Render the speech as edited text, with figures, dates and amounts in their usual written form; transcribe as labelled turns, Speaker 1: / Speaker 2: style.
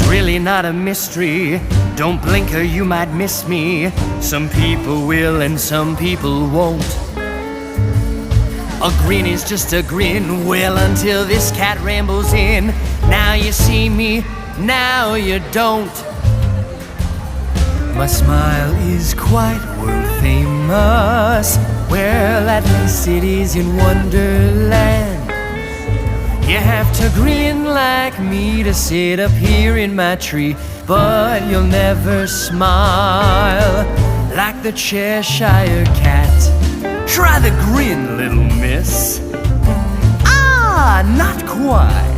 Speaker 1: really not a mystery. Don't blink or you might miss me. Some people will and some people won't. A grin is just a grin, well, until this cat rambles in. Now you see me, now you don't. My smile is quite world famous. Well, at least cities in Wonderland. You have to grin like me to sit up here in my tree, but you'll never smile like the Cheshire Cat. Try the grin, little miss. Ah, not quite.